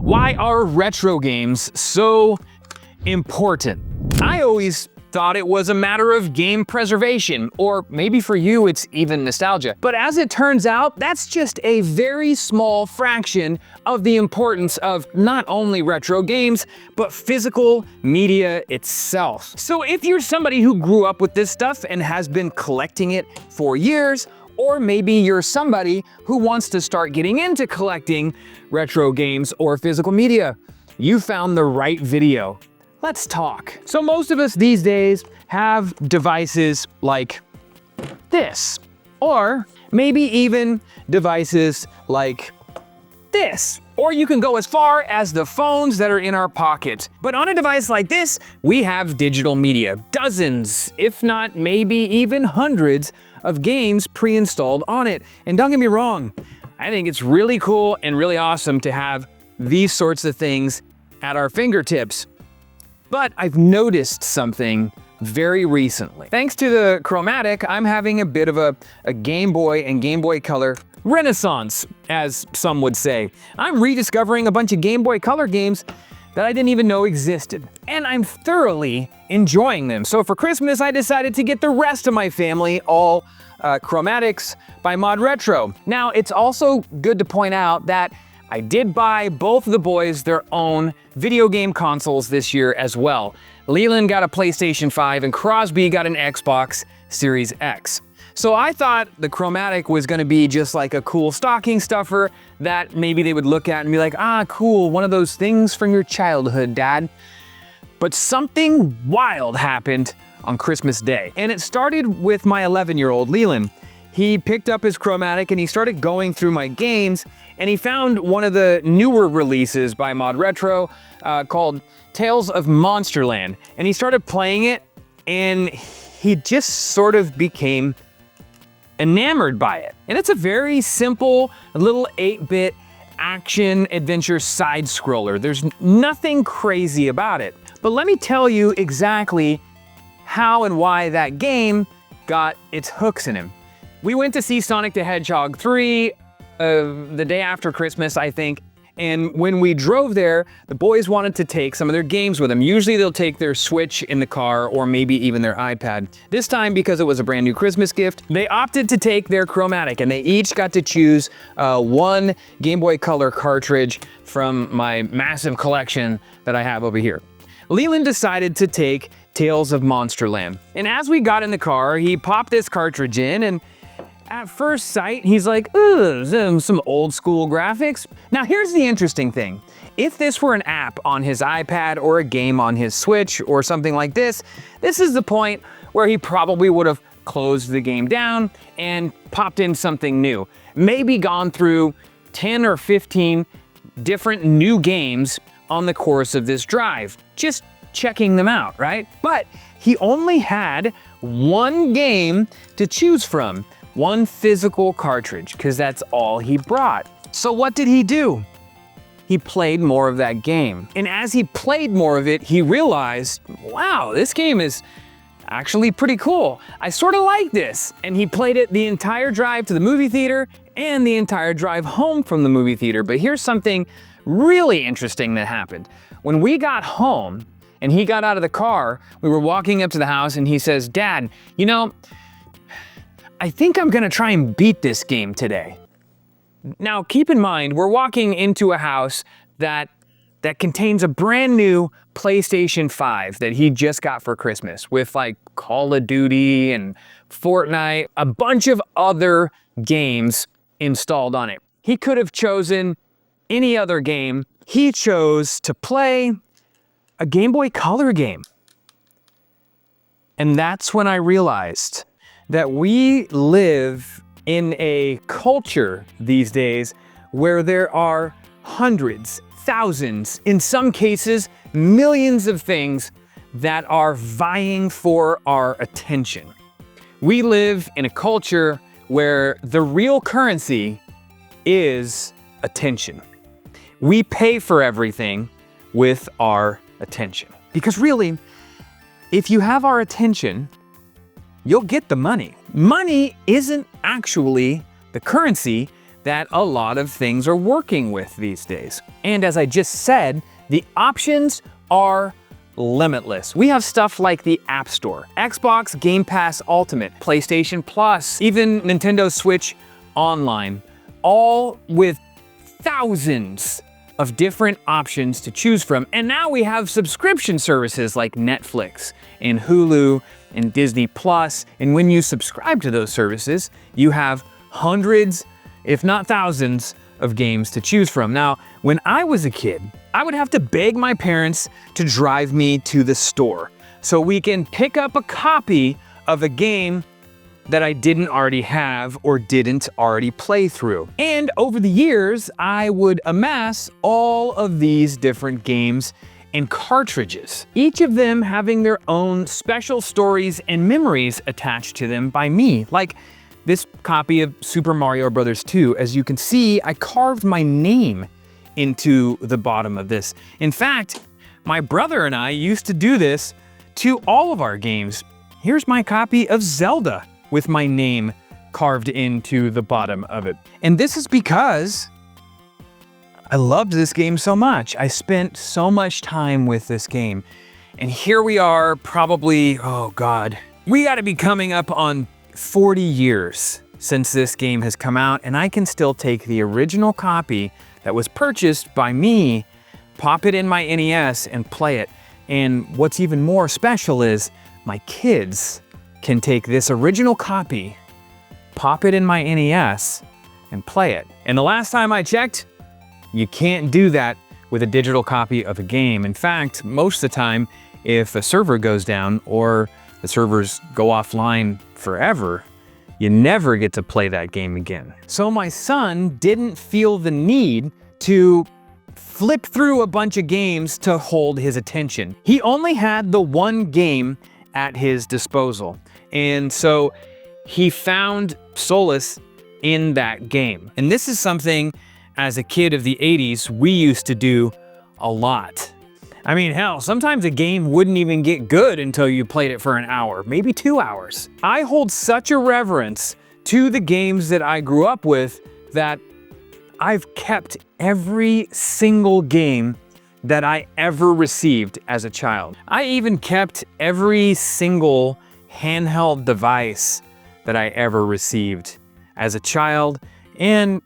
Why are retro games so important? I always thought it was a matter of game preservation, or maybe for you it's even nostalgia. But as it turns out, that's just a very small fraction of the importance of not only retro games, but physical media itself. So if you're somebody who grew up with this stuff and has been collecting it for years, or maybe you're somebody who wants to start getting into collecting retro games or physical media, you found the right video. Let's talk. So most of us these days have devices like this, or maybe even devices like this. Or you can go as far as the phones that are in our pocket. But on a device like this, we have digital media. Dozens, if not maybe even hundreds of games pre-installed on it. And don't get me wrong, I think it's really cool and really awesome to have these sorts of things at our fingertips. But I've noticed something very recently. Thanks to the Chromatic, I'm having a bit of a Game Boy and Game Boy Color renaissance, as some would say. I'm rediscovering a bunch of Game Boy Color games that I didn't even know existed. And I'm thoroughly enjoying them. So for Christmas, I decided to get the rest of my family all Chromatics by Mod Retro. Now, it's also good to point out that I did buy both of the boys their own video game consoles this year as well. Leland got a PlayStation 5 and Crosby got an Xbox Series X. So I thought the Chromatic was gonna be just like a cool stocking stuffer that maybe they would look at and be like, ah, cool, one of those things from your childhood, Dad. But something wild happened on Christmas Day. And it started with my 11-year-old Leland. He picked up his Chromatic and he started going through my games, and he found one of the newer releases by Mod Retro called Tales of Monsterland. And he started playing it, and he just sort of became enamored by it. And it's a very simple little 8-bit action adventure side scroller. There's nothing crazy about it. But let me tell you exactly how and why that game got its hooks in him. We went to see Sonic the Hedgehog 3 the day after Christmas, I think. And when we drove there, the boys wanted to take some of their games with them. Usually they'll take their Switch in the car or maybe even their iPad. This time, because it was a brand new Christmas gift, they opted to take their Chromatic, and they each got to choose one Game Boy Color cartridge from my massive collection that I have over here. Leland decided to take Tales of Monsterland. And as we got in the car, he popped this cartridge in, and at first sight, he's like, ugh, some old school graphics. Now here's the interesting thing. If this were an app on his iPad or a game on his Switch or something like this, this is the point where he probably would have closed the game down and popped in something new. Maybe gone through 10 or 15 different new games on the course of this drive, just checking them out, right? But he only had one game to choose from. One physical cartridge, because that's all he brought. So what did he do? He played more of that game. And as he played more of it, he realized, wow, this game is actually pretty cool. I sort of like this. And he played it the entire drive to the movie theater and the entire drive home from the movie theater. But here's something really interesting that happened. When we got home and he got out of the car, we were walking up to the house and he says, Dad, you know, I think I'm gonna try and beat this game today. Now, keep in mind, we're walking into a house that contains a brand new PlayStation 5 that he just got for Christmas with like Call of Duty and Fortnite, a bunch of other games installed on it. He could have chosen any other game. He chose to play a Game Boy Color game. And that's when I realized that we live in a culture these days where there are hundreds, thousands, in some cases, millions of things that are vying for our attention. We live in a culture where the real currency is attention. We pay for everything with our attention. Because really, if you have our attention, you'll get the money. Money isn't actually the currency that a lot of things are working with these days. And as I just said, the options are limitless. We have stuff like the App Store, Xbox Game Pass Ultimate, PlayStation Plus, even Nintendo Switch Online, all with thousands of different options to choose from. And now we have subscription services like Netflix and Hulu and Disney Plus. And when you subscribe to those services, you have hundreds, if not thousands, of games to choose from. Now, when I was a kid, I would have to beg my parents to drive me to the store so we can pick up a copy of a game that I didn't already have or didn't already play through. And over the years, I would amass all of these different games and cartridges, each of them having their own special stories and memories attached to them by me. Like this copy of Super Mario Bros. 2, as you can see, I carved my name into the bottom of this. In fact, my brother and I used to do this to all of our games. Here's my copy of Zelda with my name carved into the bottom of it. And this is because I loved this game so much. I spent so much time with this game. And here we are, probably, oh God, we gotta be coming up on 40 years since this game has come out, and I can still take the original copy that was purchased by me, pop it in my NES and play it. And what's even more special is my kids can take this original copy, pop it in my NES, and play it. And the last time I checked, you can't do that with a digital copy of a game. In fact, most of the time, if a server goes down or the servers go offline forever, you never get to play that game again. So my son didn't feel the need to flip through a bunch of games to hold his attention. He only had the one game at his disposal. And so he found solace in that game. And this is something, as a kid of the 80s, we used to do a lot. I mean, hell, sometimes a game wouldn't even get good until you played it for an hour, maybe 2 hours. I hold such a reverence to the games that I grew up with that I've kept every single game that I ever received as a child. I even kept every single handheld device that I ever received as a child and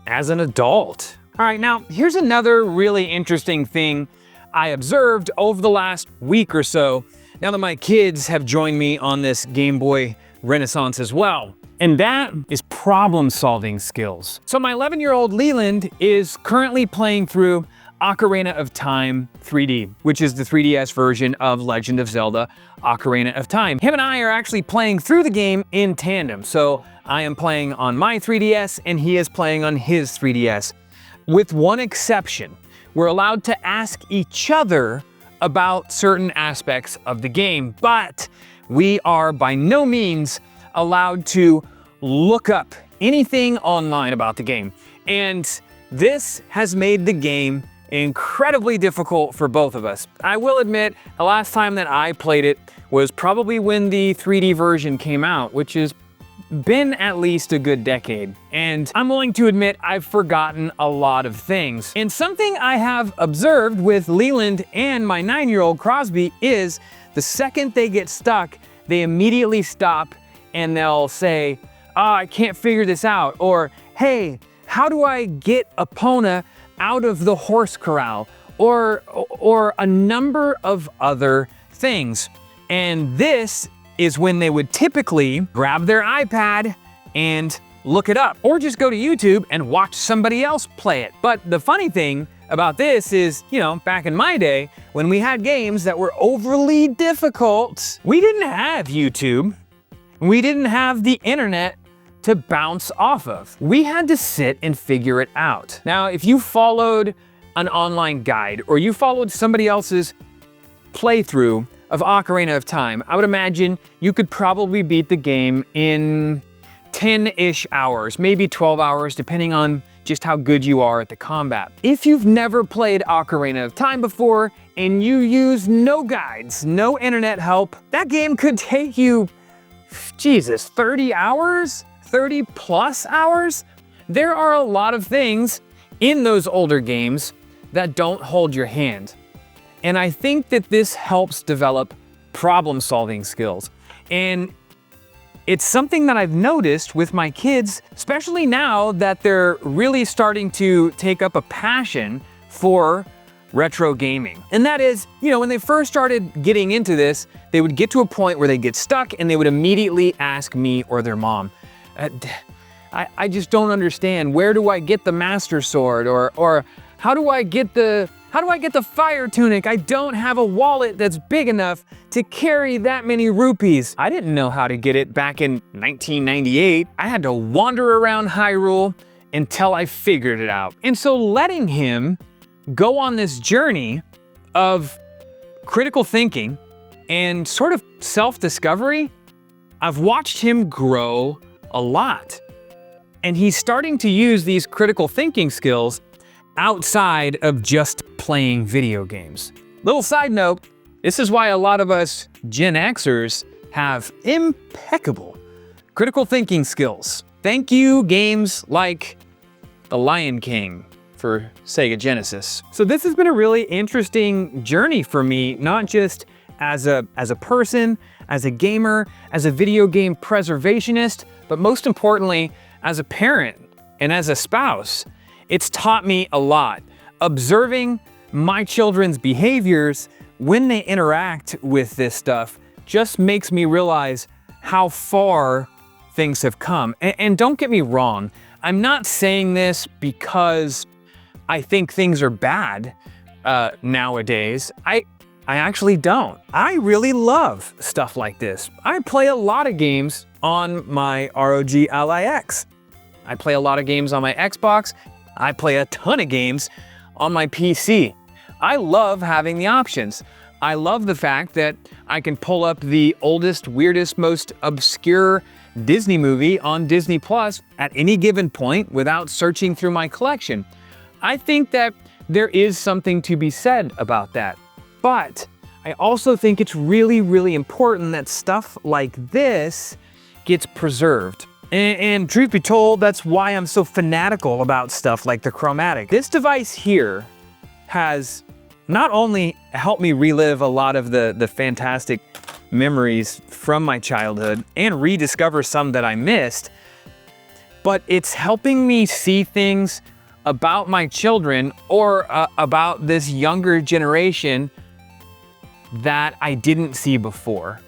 as an adult. All right, now here's another really interesting thing I observed over the last week or so, now that my kids have joined me on this Game Boy renaissance as well. And that is problem-solving skills. So my 11-year-old Leland is currently playing through Ocarina of Time 3D, which is the 3DS version of Legend of Zelda Ocarina of Time. Him and I are actually playing through the game in tandem. So I am playing on my 3DS and he is playing on his 3DS. With one exception, we're allowed to ask each other about certain aspects of the game, but we are by no means allowed to look up anything online about the game. And this has made the game incredibly difficult for both of us. I will admit, the last time that I played it was probably when the 3D version came out, which has been at least a good decade. And I'm willing to admit I've forgotten a lot of things. And something I have observed with Leland and my 9-year-old Crosby is the second they get stuck, they immediately stop and they'll say, "Oh, I can't figure this out," or, "Hey, how do I get Epona out of the horse corral?" or a number of other things. And this is when they would typically grab their iPad and look it up, or just go to YouTube and watch somebody else play it. But the funny thing about this is, you know, back in my day, when we had games that were overly difficult, we didn't have YouTube. We didn't have the internet to bounce off of. We had to sit and figure it out. Now, if you followed an online guide or you followed somebody else's playthrough of Ocarina of Time, I would imagine you could probably beat the game in 10-ish hours, maybe 12 hours, depending on just how good you are at the combat. If you've never played Ocarina of Time before and you use no guides, no internet help, that game could take you, Jesus, 30 hours? 30 plus hours there are a lot of things in those older games that don't hold your hand. And I think that this helps develop problem-solving skills. And it's something that I've noticed with my kids, especially now that they're really starting to take up a passion for retro gaming. And that is, when they first started getting into this, they would get to a point where they get stuck and they would immediately ask me or their mom, I just don't understand. Where do I get the Master Sword? Or how do I get the fire tunic? I don't have a wallet that's big enough to carry that many rupees. I didn't know how to get it back in 1998. I had to wander around Hyrule until I figured it out. And so letting him go on this journey of critical thinking and sort of self-discovery, I've watched him grow a lot. And he's starting to use these critical thinking skills outside of just playing video games. Little side note, this is why a lot of us Gen Xers have impeccable critical thinking skills. Thank you, games like The Lion King for Sega Genesis. So this has been a really interesting journey for me, not just as a person, as a gamer, as a video game preservationist, but most importantly, as a parent and as a spouse. It's taught me a lot. Observing my children's behaviors when they interact with this stuff just makes me realize how far things have come. And don't get me wrong, I'm not saying this because I think things are bad nowadays. I actually don't. I really love stuff like this. I play a lot of games on my ROG Ally X. I play a lot of games on my Xbox. I play a ton of games on my PC. I love having the options. I love the fact that I can pull up the oldest, weirdest, most obscure Disney movie on Disney Plus at any given point without searching through my collection. I think that there is something to be said about that. But I also think it's really, really important that stuff like this gets preserved. And truth be told, that's why I'm so fanatical about stuff like the Chromatic. This device here has not only helped me relive a lot of the fantastic memories from my childhood and rediscover some that I missed, but it's helping me see things about my children or about this younger generation that I didn't see before.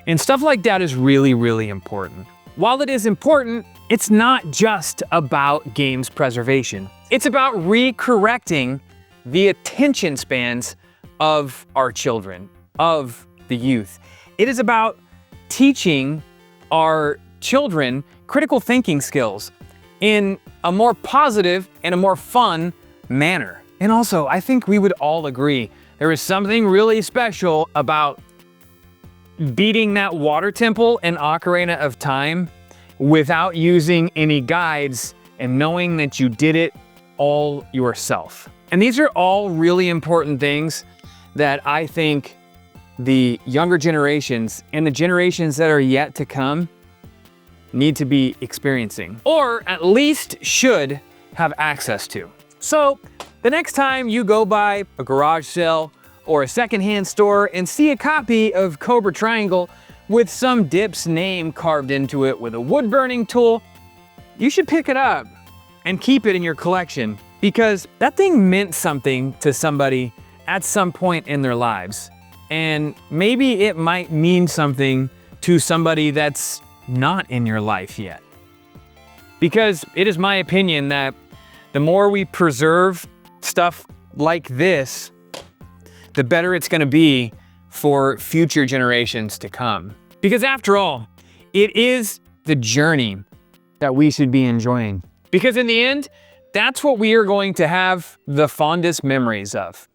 And stuff like that is really, really important. While it is important, it's not just about games preservation. It's about recorrecting the attention spans of our children, of the youth. It is about teaching our children critical thinking skills in a more positive and a more fun manner. And also, I think we would all agree there is something really special about beating that water temple in Ocarina of Time without using any guides and knowing that you did it all yourself. And these are all really important things that I think the younger generations and the generations that are yet to come need to be experiencing, or at least should have access to. So the next time you go by a garage sale or a secondhand store and see a copy of Cobra Triangle with some dip's name carved into it with a wood burning tool, you should pick it up and keep it in your collection, because that thing meant something to somebody at some point in their lives. And maybe it might mean something to somebody that's not in your life yet. Because it is my opinion that the more we preserve stuff like this, the better it's going to be for future generations to come. Because after all, it is the journey that we should be enjoying. Because in the end, that's what we are going to have the fondest memories of.